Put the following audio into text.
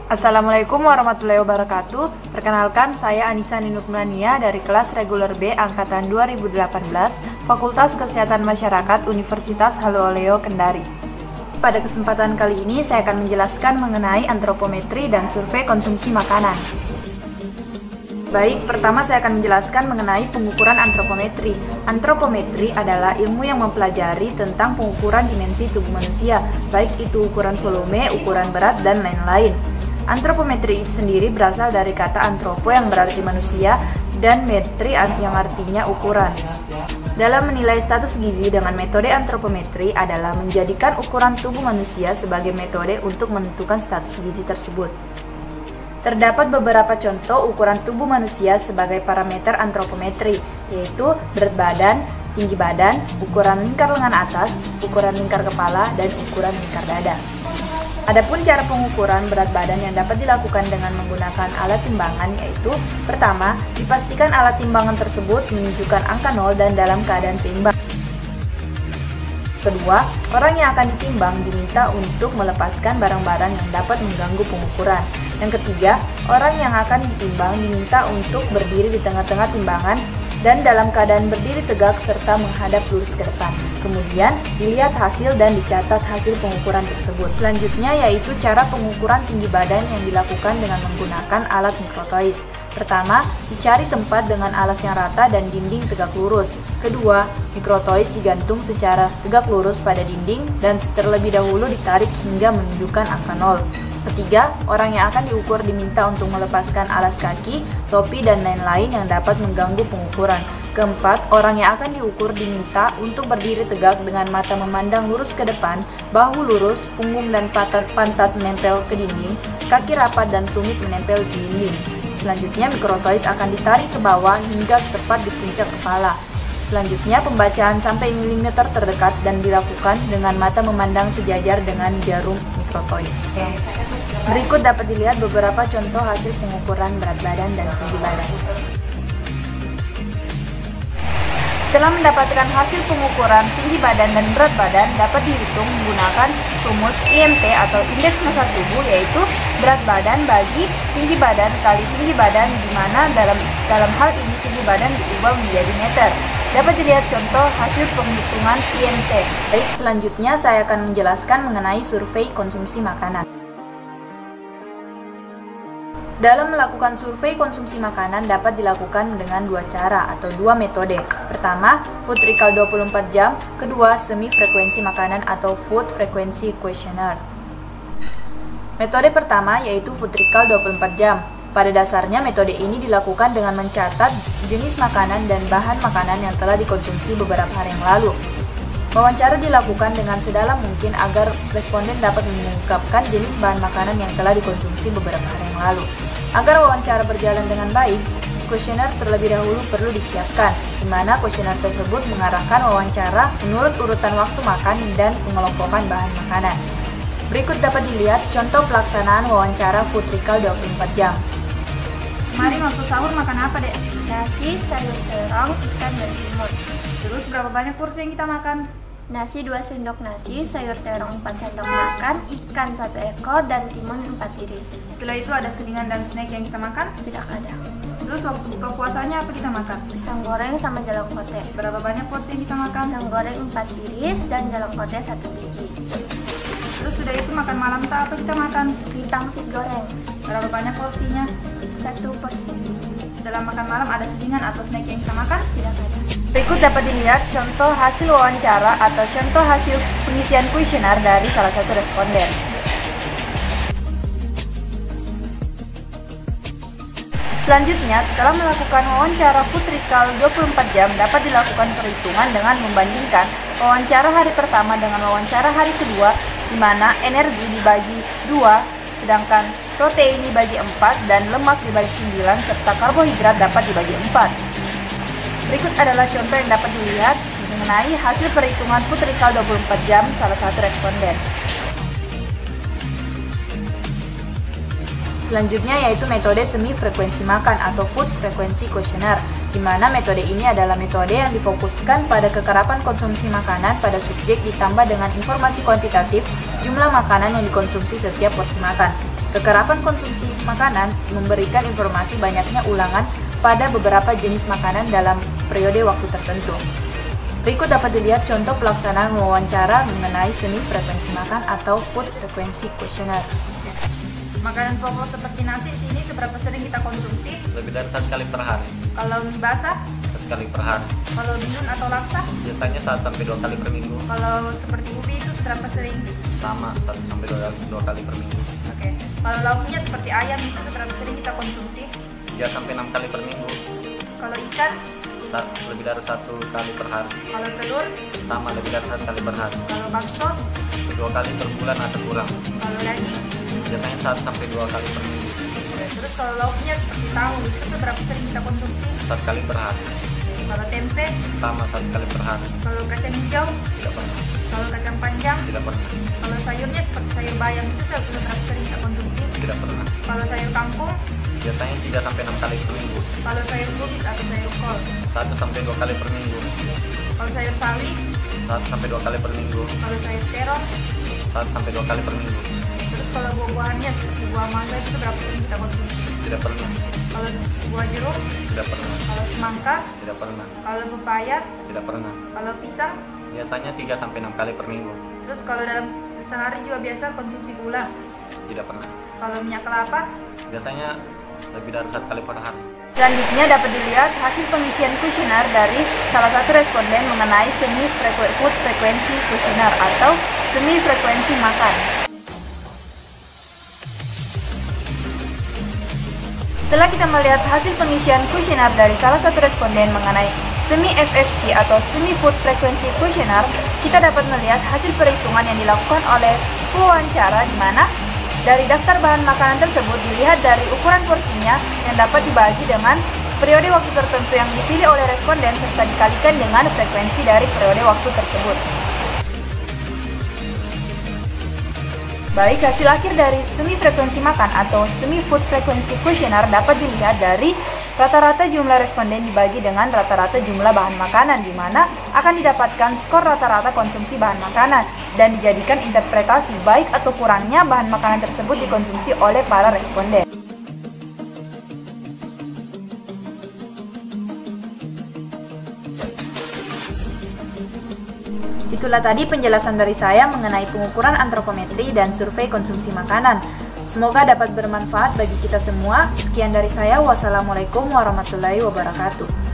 Assalamualaikum warahmatullahi wabarakatuh. Perkenalkan, saya Anissa Ninukmania dari kelas reguler B angkatan 2018, Fakultas Kesehatan Masyarakat Universitas Haluoleo Kendari. Pada kesempatan kali ini saya akan menjelaskan mengenai antropometri dan survei konsumsi makanan. Baik, pertama saya akan menjelaskan mengenai pengukuran antropometri. Antropometri adalah ilmu yang mempelajari tentang pengukuran dimensi tubuh manusia, baik itu ukuran volume, ukuran berat, dan lain-lain. Antropometri sendiri berasal dari kata antropo yang berarti manusia dan metri yang artinya ukuran. Dalam menilai status gizi dengan metode antropometri adalah menjadikan ukuran tubuh manusia sebagai metode untuk menentukan status gizi tersebut. Terdapat beberapa contoh ukuran tubuh manusia sebagai parameter antropometri, yaitu berat badan, tinggi badan, ukuran lingkar lengan atas, ukuran lingkar kepala, dan ukuran lingkar dada. Adapun cara pengukuran berat badan yang dapat dilakukan dengan menggunakan alat timbangan yaitu: pertama, dipastikan alat timbangan tersebut menunjukkan angka 0 dan dalam keadaan seimbang. Kedua, orang yang akan ditimbang diminta untuk melepaskan barang-barang yang dapat mengganggu pengukuran. Yang ketiga, orang yang akan ditimbang diminta untuk berdiri di tengah-tengah timbangan dan dalam keadaan berdiri tegak serta menghadap lurus ke depan. Kemudian, dilihat hasil dan dicatat hasil pengukuran tersebut. Selanjutnya yaitu cara pengukuran tinggi badan yang dilakukan dengan menggunakan alat mikrotois. Pertama, dicari tempat dengan alas yang rata dan dinding tegak lurus. Kedua, mikrotois digantung secara tegak lurus pada dinding dan terlebih dahulu ditarik hingga menunjukkan angka 0. Ketiga, orang yang akan diukur diminta untuk melepaskan alas kaki, topi, dan lain-lain yang dapat mengganggu pengukuran. Keempat, orang yang akan diukur diminta untuk berdiri tegak dengan mata memandang lurus ke depan, bahu lurus, punggung dan pantat menempel ke dinding, kaki rapat dan tumit menempel di dinding. Selanjutnya, mikrotois akan ditarik ke bawah hingga tepat di puncak kepala. Selanjutnya, pembacaan sampai milimeter terdekat dan dilakukan dengan mata memandang sejajar dengan jarum mikrotois. Berikut dapat dilihat beberapa contoh hasil pengukuran berat badan dan tinggi badan. Setelah mendapatkan hasil pengukuran tinggi badan dan berat badan, dapat dihitung menggunakan rumus IMT atau indeks massa tubuh, yaitu berat badan bagi tinggi badan kali tinggi badan, di mana dalam hal ini tinggi badan diubah menjadi meter. Dapat dilihat contoh hasil penghitungan IMT. Baik, selanjutnya saya akan menjelaskan mengenai survei konsumsi makanan. Dalam melakukan survei konsumsi makanan dapat dilakukan dengan dua cara atau dua metode. Pertama, food recall 24 jam. Kedua, semi frekuensi makanan atau food frequency questionnaire. Metode pertama yaitu food recall 24 jam. Pada dasarnya metode ini dilakukan dengan mencatat jenis makanan dan bahan makanan yang telah dikonsumsi beberapa hari yang lalu. Wawancara dilakukan dengan sedalam mungkin agar responden dapat mengungkapkan jenis bahan makanan yang telah dikonsumsi beberapa hari yang lalu. Agar wawancara berjalan dengan baik, kuesioner terlebih dahulu perlu disiapkan, di mana kuesioner tersebut mengarahkan wawancara menurut urutan waktu makan dan pengelompokan bahan makanan. Berikut dapat dilihat contoh pelaksanaan wawancara food recall 24 jam. Kemarin waktu sahur makan apa, Dek? Nasi, sayur terong, ikan, dan timun. Terus berapa banyak porsi yang kita makan? Nasi 2 sendok nasi, sayur terong 4 sendok makan, ikan 1 ekor, dan timun 4 iris. Setelah itu ada selingan dan snack yang kita makan? Tidak ada. Terus waktu buka puasanya apa kita makan? Pisang goreng sama jalang kote. Berapa banyak porsi yang kita makan? Pisang goreng 4 iris dan jalang kote 1 biji. Terus sudah itu makan malam apa kita makan? Mie pangsit goreng. Berapa banyak porsinya? 1 porsi. Setelah makan malam ada selingan atau snack yang kita makan? Tidak ada. Berikut dapat dilihat contoh hasil wawancara atau contoh hasil pengisian kuesioner dari salah satu responden. Selanjutnya, setelah melakukan wawancara food recall 24 jam, dapat dilakukan perhitungan dengan membandingkan wawancara hari pertama dengan wawancara hari kedua, di mana energi dibagi 2, sedangkan protein dibagi 4, dan lemak dibagi 9, serta karbohidrat dapat dibagi 4. Berikut adalah contoh yang dapat dilihat mengenai hasil perhitungan food recall 24 jam salah satu responden. Selanjutnya yaitu metode semi frekuensi makan atau food frequency questionnaire, di mana metode ini adalah metode yang difokuskan pada kekerapan konsumsi makanan pada subjek ditambah dengan informasi kuantitatif jumlah makanan yang dikonsumsi setiap porsi makan. Kekerapan konsumsi makanan memberikan informasi banyaknya ulangan pada beberapa jenis makanan dalam periode waktu tertentu. Berikut dapat dilihat contoh pelaksanaan wawancara mengenai seni frekuensi makan atau food frequency questionnaire. Makanan pokok seperti nasi di sini seberapa sering kita konsumsi? Lebih dari 1 kali per hari. Kalau mie basah? 1 kali per hari. Kalau bihun atau laksa? Biasanya 1 sampai 2 kali per minggu. Kalau seperti ubi itu seberapa sering? Sama 1 sampai 2 kali per minggu. Oke. Kalau lauknya seperti ayam itu seberapa sering kita konsumsi? 3 sampai 6 kali per minggu. Kalau ikan? Lebih dari 1 kali per hari. Kalau telur? Sama lebih dari 1 kali per hari. Kalau bakso? 2 kali per bulan atau kurang. Kalau daging? Biasanya 1 sampai 2 kali per minggu. Terus kalau lauknya seperti tahu itu seberapa sering kita konsumsi? 1 kali per hari. Kalau tempe? Sama 1 kali per hari. Kalau kacang hijau? Tidak pernah. Kalau kacang panjang? Tidak pernah. Kalau sayurnya seperti sayur bayam itu seberapa sering kita konsumsi? Tidak pernah. Kalau sayur kangkung? Biasanya 3 sampai 6 kali per minggu. Kalau sayur kubis atau sayur kol? 1 sampai 2 kali per minggu. Kalau sayur sawi? 1 sampai 2 kali per minggu. Kalau sayur terong? 1 sampai 2 kali per minggu. Terus kalau buah-buahannya seperti buah mangga itu seberapa sering kita konsumsi? Tidak pernah. Kalau buah jeruk? Tidak pernah. Kalau semangka? Tidak pernah. Kalau pepaya? Tidak pernah. Kalau pisang? Biasanya 3 sampai 6 kali per minggu. Terus kalau dalam sehari juga biasa konsumsi gula? Tidak pernah. Kalau minyak kelapa? Biasanya lebih dari 1 kali per hari. Selanjutnya dapat dilihat hasil pengisian kuesioner dari salah satu responden mengenai food frequency questionnaire atau semi frekuensi makan. Setelah kita melihat hasil pengisian kuesioner dari salah satu responden mengenai semi FFQ atau semi food frequency questionnaire, kita dapat melihat hasil perhitungan yang dilakukan oleh pewawancara di mana dari daftar bahan makanan tersebut dilihat dari ukuran porsinya yang dapat dibagi dengan periode waktu tertentu yang dipilih oleh responden serta dikalikan dengan frekuensi dari periode waktu tersebut. Baik, hasil akhir dari semi frekuensi makan atau semi food frequency questionnaire dapat dilihat dari rata-rata jumlah responden dibagi dengan rata-rata jumlah bahan makanan, di mana akan didapatkan skor rata-rata konsumsi bahan makanan dan dijadikan interpretasi baik atau kurangnya bahan makanan tersebut dikonsumsi oleh para responden. Itulah tadi penjelasan dari saya mengenai pengukuran antropometri dan survei konsumsi makanan. Semoga dapat bermanfaat bagi kita semua. Sekian dari saya. Wassalamualaikum warahmatullahi wabarakatuh.